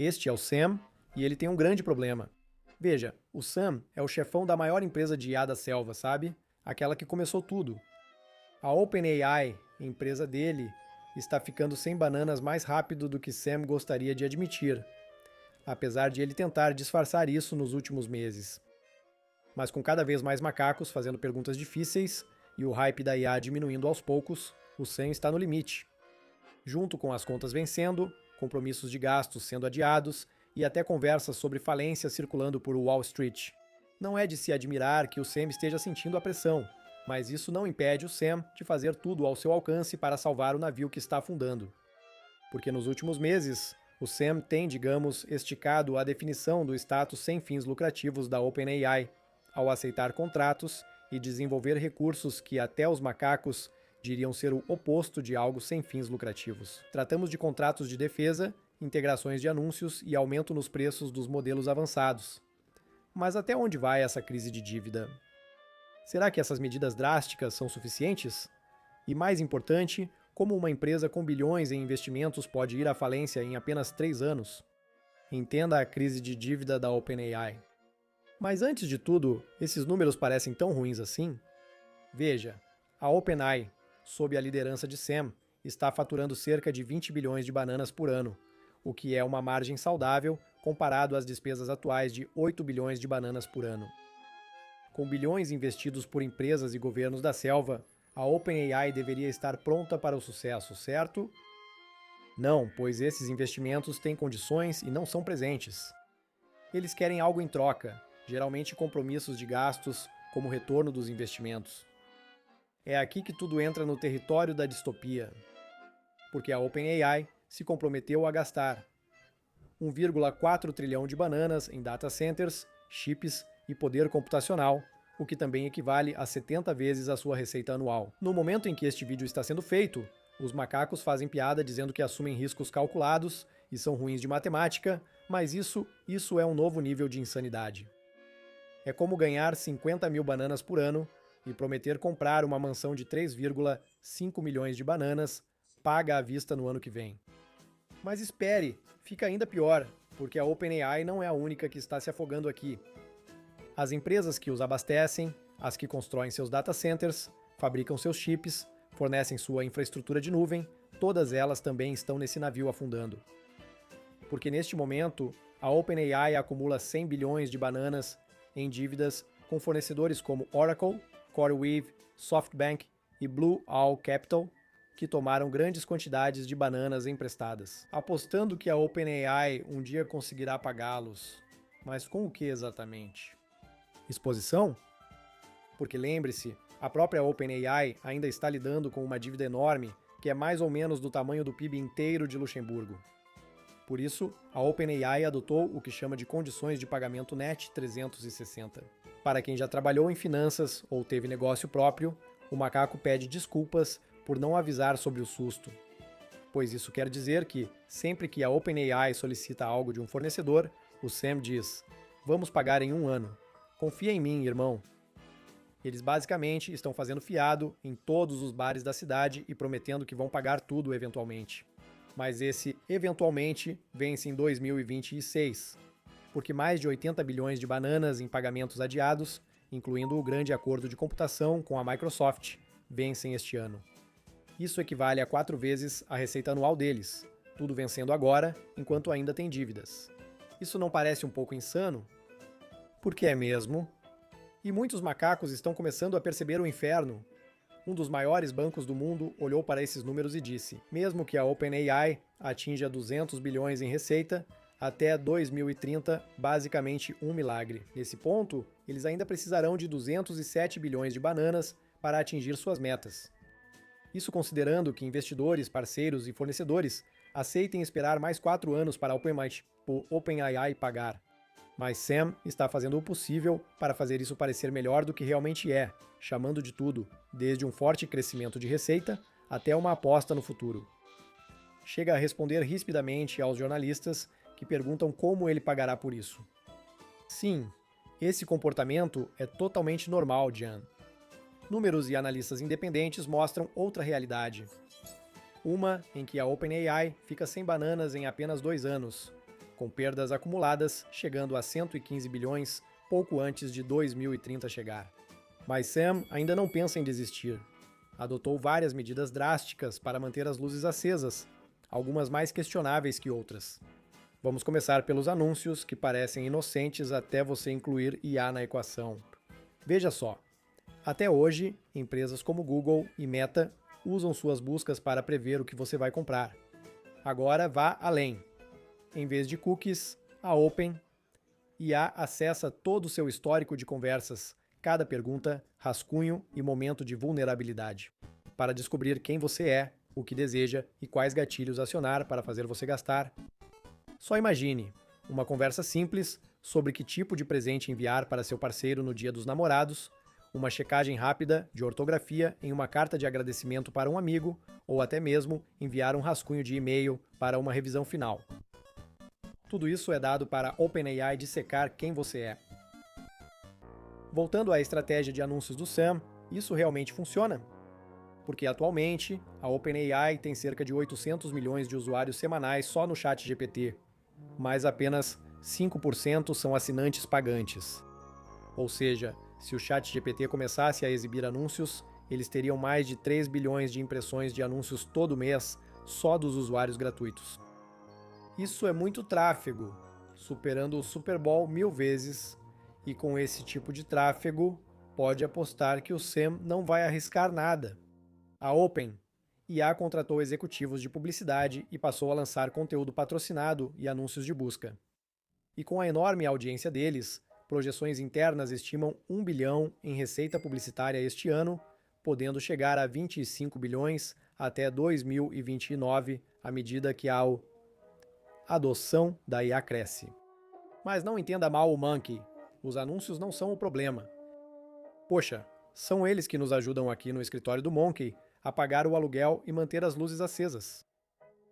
Este é o Sam, e ele tem um grande problema. Veja, o Sam é o chefão da maior empresa de IA da selva, sabe? Aquela que começou tudo. A OpenAI, empresa dele, está ficando sem bananas mais rápido do que Sam gostaria de admitir, apesar de ele tentar disfarçar isso nos últimos meses. Mas com cada vez mais macacos fazendo perguntas difíceis e o hype da IA diminuindo aos poucos, o Sam está no limite. Junto com as contas vencendo, compromissos de gastos sendo adiados e até conversas sobre falência circulando por Wall Street. Não é de se admirar que o Sam esteja sentindo a pressão, mas isso não impede o Sam de fazer tudo ao seu alcance para salvar o navio que está afundando. Porque nos últimos meses, o Sam tem, digamos, esticado a definição do status sem fins lucrativos da OpenAI, ao aceitar contratos e desenvolver recursos que até os macacos diriam ser o oposto de algo sem fins lucrativos. Tratamos de contratos de defesa, integrações de anúncios e aumento nos preços dos modelos avançados. Mas até onde vai essa crise de dívida? Será que essas medidas drásticas são suficientes? E mais importante, como uma empresa com bilhões em investimentos pode ir à falência em apenas 3 anos? Entenda a crise de dívida da OpenAI. Mas antes de tudo, esses números parecem tão ruins assim? Veja, a OpenAI, sob a liderança de Sam, está faturando cerca de 20 bilhões de bananas por ano, o que é uma margem saudável comparado às despesas atuais de 8 bilhões de bananas por ano. Com bilhões investidos por empresas e governos da selva, a OpenAI deveria estar pronta para o sucesso, certo? Não, pois esses investimentos têm condições e não são presentes. Eles querem algo em troca, geralmente compromissos de gastos, como retorno dos investimentos. É aqui que tudo entra no território da distopia, porque a OpenAI se comprometeu a gastar 1,4 trilhão de bananas em data centers, chips e poder computacional, o que também equivale a 70 vezes a sua receita anual. No momento em que este vídeo está sendo feito, os macacos fazem piada dizendo que assumem riscos calculados e são ruins de matemática, mas isso é um novo nível de insanidade. É como ganhar 50 mil bananas por ano e prometer comprar uma mansão de 3,5 milhões de bananas, paga à vista no ano que vem. Mas espere, fica ainda pior, porque a OpenAI não é a única que está se afogando aqui. As empresas que os abastecem, as que constroem seus data centers, fabricam seus chips, fornecem sua infraestrutura de nuvem, todas elas também estão nesse navio afundando. Porque neste momento, a OpenAI acumula 100 bilhões de bananas em dívidas com fornecedores como Oracle, CoreWeave, SoftBank e Blue Owl Capital, que tomaram grandes quantidades de bananas emprestadas, apostando que a OpenAI um dia conseguirá pagá-los. Mas com o que exatamente? Exposição? Porque lembre-se, a própria OpenAI ainda está lidando com uma dívida enorme que é mais ou menos do tamanho do PIB inteiro de Luxemburgo. Por isso, a OpenAI adotou o que chama de condições de pagamento NET 360. Para quem já trabalhou em finanças ou teve negócio próprio, o macaco pede desculpas por não avisar sobre o susto. Pois isso quer dizer que, sempre que a OpenAI solicita algo de um fornecedor, o Sam diz: "Vamos pagar em 1 ano. Confia em mim, irmão." Eles basicamente estão fazendo fiado em todos os bares da cidade e prometendo que vão pagar tudo eventualmente. Mas esse eventualmente vence em 2026, porque mais de 80 bilhões de bananas em pagamentos adiados, incluindo o grande acordo de computação com a Microsoft, vencem este ano. Isso equivale a 4 vezes a receita anual deles, tudo vencendo agora, enquanto ainda tem dívidas. Isso não parece um pouco insano? Porque é mesmo. E muitos macacos estão começando a perceber o inferno. Um dos maiores bancos do mundo olhou para esses números e disse: mesmo que a OpenAI atinja 200 bilhões em receita, até 2030, basicamente um milagre. Nesse ponto, eles ainda precisarão de 207 bilhões de bananas para atingir suas metas. Isso considerando que investidores, parceiros e fornecedores aceitem esperar mais 4 anos para a OpenAI pagar. Mas Sam está fazendo o possível para fazer isso parecer melhor do que realmente é, chamando de tudo, desde um forte crescimento de receita até uma aposta no futuro. Chega a responder rispidamente aos jornalistas que perguntam como ele pagará por isso. Sim, esse comportamento é totalmente normal, Jan. Números e analistas independentes mostram outra realidade. Uma em que a OpenAI fica sem bananas em apenas 2 anos, com perdas acumuladas chegando a 115 bilhões pouco antes de 2030 chegar. Mas Sam ainda não pensa em desistir. Adotou várias medidas drásticas para manter as luzes acesas, algumas mais questionáveis que outras. Vamos começar pelos anúncios, que parecem inocentes até você incluir IA na equação. Veja só, até hoje, empresas como Google e Meta usam suas buscas para prever o que você vai comprar. Agora vá além. Em vez de cookies, a IA acessa todo o seu histórico de conversas, cada pergunta, rascunho e momento de vulnerabilidade, para descobrir quem você é, o que deseja e quais gatilhos acionar para fazer você gastar. Só imagine uma conversa simples sobre que tipo de presente enviar para seu parceiro no Dia dos Namorados, uma checagem rápida de ortografia em uma carta de agradecimento para um amigo, ou até mesmo enviar um rascunho de e-mail para uma revisão final. Tudo isso é dado para a OpenAI dissecar quem você é. Voltando à estratégia de anúncios do Sam, isso realmente funciona? Porque atualmente, a OpenAI tem cerca de 800 milhões de usuários semanais só no ChatGPT, mas apenas 5% são assinantes pagantes. Ou seja, se o ChatGPT começasse a exibir anúncios, eles teriam mais de 3 bilhões de impressões de anúncios todo mês só dos usuários gratuitos. Isso é muito tráfego, superando o Super Bowl 1000 vezes, e com esse tipo de tráfego, pode apostar que o Sam não vai arriscar nada. A OpenAI contratou executivos de publicidade e passou a lançar conteúdo patrocinado e anúncios de busca. E com a enorme audiência deles, projeções internas estimam 1 bilhão em receita publicitária este ano, podendo chegar a 25 bilhões até 2029, à medida que a adoção da IA cresce. Mas não entenda mal o Monkey, os anúncios não são o problema. Poxa, são eles que nos ajudam aqui no escritório do Monkey a pagar o aluguel e manter as luzes acesas.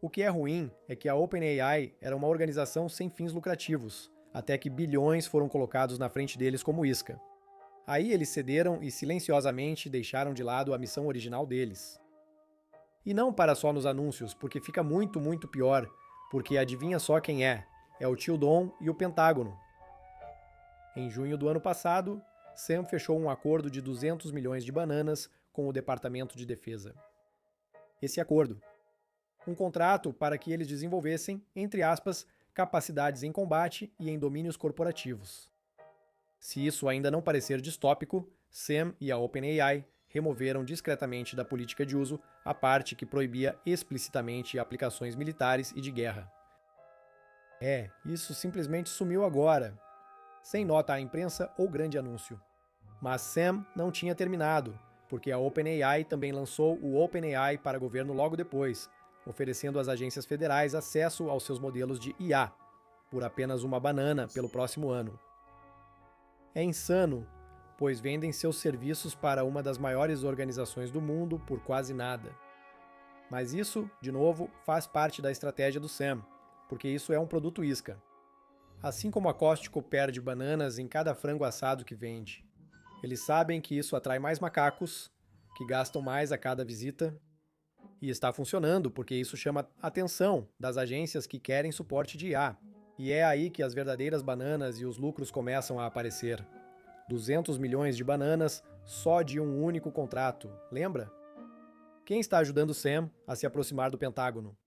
O que é ruim é que a OpenAI era uma organização sem fins lucrativos, até que bilhões foram colocados na frente deles como isca. Aí eles cederam e silenciosamente deixaram de lado a missão original deles. E não para só nos anúncios, porque fica muito pior, porque adivinha só quem é? É o tio Dom e o Pentágono. Em junho do ano passado, Sam fechou um acordo de 200 milhões de bananas com o Departamento de Defesa. Esse acordo, um contrato para que eles desenvolvessem, entre aspas, capacidades em combate e em domínios corporativos. Se isso ainda não parecer distópico, Sam e a OpenAI removeram discretamente da política de uso a parte que proibia explicitamente aplicações militares e de guerra. Isso simplesmente sumiu agora, sem nota à imprensa ou grande anúncio. Mas Sam não tinha terminado, porque a OpenAI também lançou o OpenAI para governo logo depois, oferecendo às agências federais acesso aos seus modelos de IA, por apenas uma banana pelo próximo ano. É insano, pois vendem seus serviços para uma das maiores organizações do mundo por quase nada. Mas isso, de novo, faz parte da estratégia do Sam, porque isso é um produto isca. Assim como a Costco perde bananas em cada frango assado que vende. Eles sabem que isso atrai mais macacos, que gastam mais a cada visita, e está funcionando porque isso chama a atenção das agências que querem suporte de IA. E é aí que as verdadeiras bananas e os lucros começam a aparecer. 200 milhões de bananas só de um único contrato, lembra? Quem está ajudando Sam a se aproximar do Pentágono?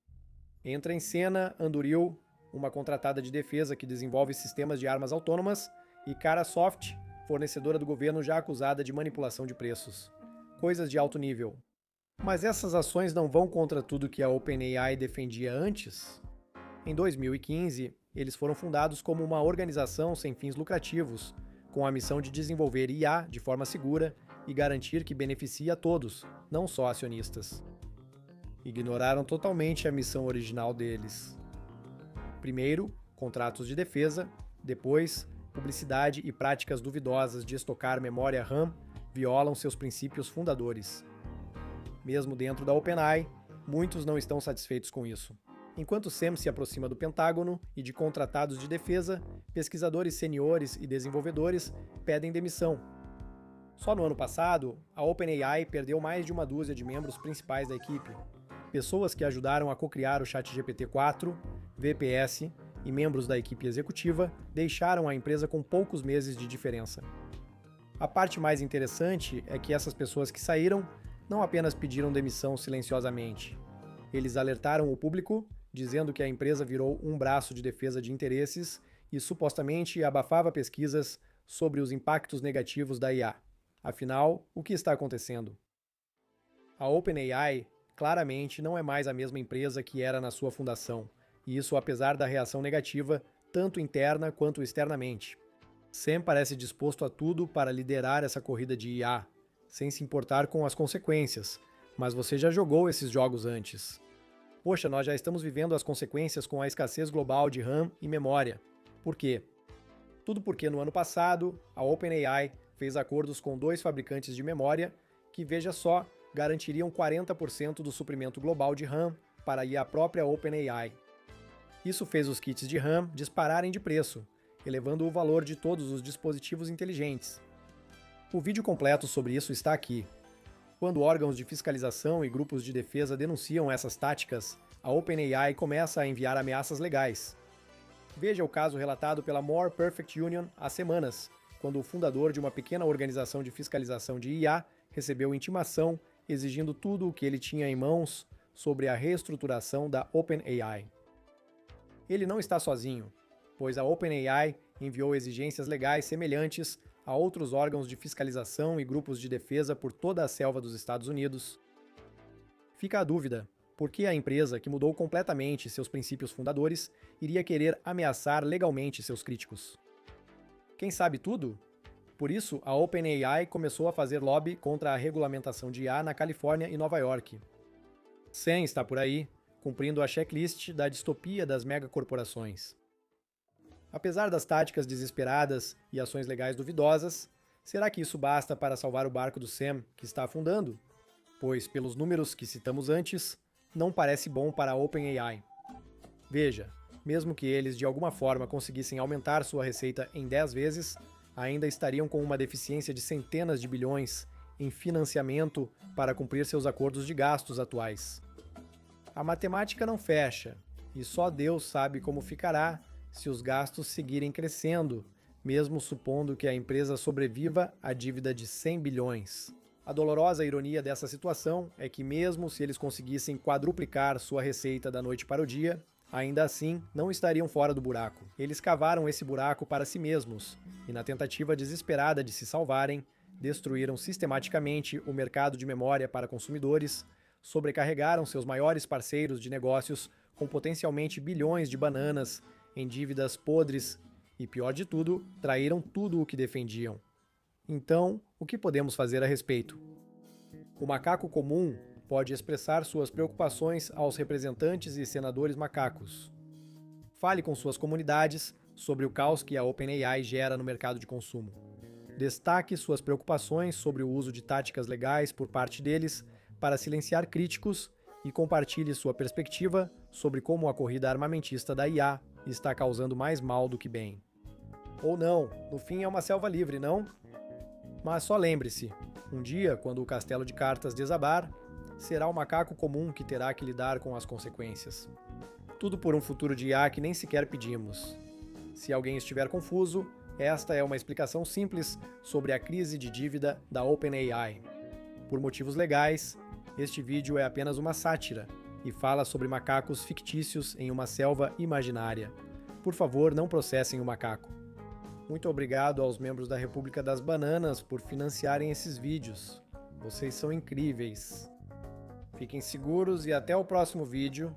Entra em cena Anduril, uma contratada de defesa que desenvolve sistemas de armas autônomas, e Carasoft, fornecedora do governo já acusada de manipulação de preços. Coisas de alto nível. Mas essas ações não vão contra tudo que a OpenAI defendia antes? Em 2015, eles foram fundados como uma organização sem fins lucrativos, com a missão de desenvolver IA de forma segura e garantir que beneficie a todos, não só acionistas. Ignoraram totalmente a missão original deles. Primeiro, contratos de defesa, depois, publicidade e práticas duvidosas de estocar memória RAM violam seus princípios fundadores. Mesmo dentro da OpenAI, muitos não estão satisfeitos com isso. Enquanto Sam se aproxima do Pentágono e de contratados de defesa, pesquisadores seniores e desenvolvedores pedem demissão. Só no ano passado, a OpenAI perdeu mais de uma dúzia de membros principais da equipe. Pessoas que ajudaram a co-criar o ChatGPT-4, VPS e membros da equipe executiva deixaram a empresa com poucos meses de diferença. A parte mais interessante é que essas pessoas que saíram não apenas pediram demissão silenciosamente. Eles alertaram o público, dizendo que a empresa virou um braço de defesa de interesses e supostamente abafava pesquisas sobre os impactos negativos da IA. Afinal, o que está acontecendo? A OpenAI claramente não é mais a mesma empresa que era na sua fundação, e isso apesar da reação negativa, tanto interna quanto externamente. Sam parece disposto a tudo para liderar essa corrida de IA, sem se importar com as consequências, mas você já jogou esses jogos antes. Poxa, nós já estamos vivendo as consequências com a escassez global de RAM e memória. Por quê? Tudo porque no ano passado, a OpenAI fez acordos com 2 fabricantes de memória que, veja só, garantiriam 40% do suprimento global de RAM para a própria OpenAI. Isso fez os kits de RAM dispararem de preço, elevando o valor de todos os dispositivos inteligentes. O vídeo completo sobre isso está aqui. Quando órgãos de fiscalização e grupos de defesa denunciam essas táticas, a OpenAI começa a enviar ameaças legais. Veja o caso relatado pela More Perfect Union há semanas, quando o fundador de uma pequena organização de fiscalização de IA recebeu intimação exigindo tudo o que ele tinha em mãos sobre a reestruturação da OpenAI. Ele não está sozinho, pois a OpenAI enviou exigências legais semelhantes a outros órgãos de fiscalização e grupos de defesa por toda a selva dos Estados Unidos. Fica a dúvida, por que a empresa, que mudou completamente seus princípios fundadores, iria querer ameaçar legalmente seus críticos? Quem sabe tudo? Por isso, a OpenAI começou a fazer lobby contra a regulamentação de IA na Califórnia e Nova York. Sam está por aí, cumprindo a checklist da distopia das megacorporações. Apesar das táticas desesperadas e ações legais duvidosas, será que isso basta para salvar o barco do Sam, que está afundando? Pois, pelos números que citamos antes, não parece bom para a OpenAI. Veja, mesmo que eles de alguma forma conseguissem aumentar sua receita em 10 vezes, ainda estariam com uma deficiência de centenas de bilhões em financiamento para cumprir seus acordos de gastos atuais. A matemática não fecha, e só Deus sabe como ficará se os gastos seguirem crescendo, mesmo supondo que a empresa sobreviva à dívida de 100 bilhões. A dolorosa ironia dessa situação é que mesmo se eles conseguissem quadruplicar sua receita da noite para o dia, ainda assim não estariam fora do buraco. Eles cavaram esse buraco para si mesmos, e na tentativa desesperada de se salvarem, destruíram sistematicamente o mercado de memória para consumidores, sobrecarregaram seus maiores parceiros de negócios com potencialmente bilhões de bananas em dívidas podres e, pior de tudo, traíram tudo o que defendiam. Então, o que podemos fazer a respeito? O macaco comum pode expressar suas preocupações aos representantes e senadores macacos. Fale com suas comunidades sobre o caos que a OpenAI gera no mercado de consumo. Destaque suas preocupações sobre o uso de táticas legais por parte deles para silenciar críticos e compartilhe sua perspectiva sobre como a corrida armamentista da IA está causando mais mal do que bem. Ou não, no fim é uma selva livre, não? Mas só lembre-se, um dia, quando o castelo de cartas desabar, será o macaco comum que terá que lidar com as consequências. Tudo por um futuro de IA que nem sequer pedimos. Se alguém estiver confuso, esta é uma explicação simples sobre a crise de dívida da OpenAI. Por motivos legais, este vídeo é apenas uma sátira e fala sobre macacos fictícios em uma selva imaginária. Por favor, não processem o macaco. Muito obrigado aos membros da República das Bananas por financiarem esses vídeos. Vocês são incríveis. Fiquem seguros e até o próximo vídeo.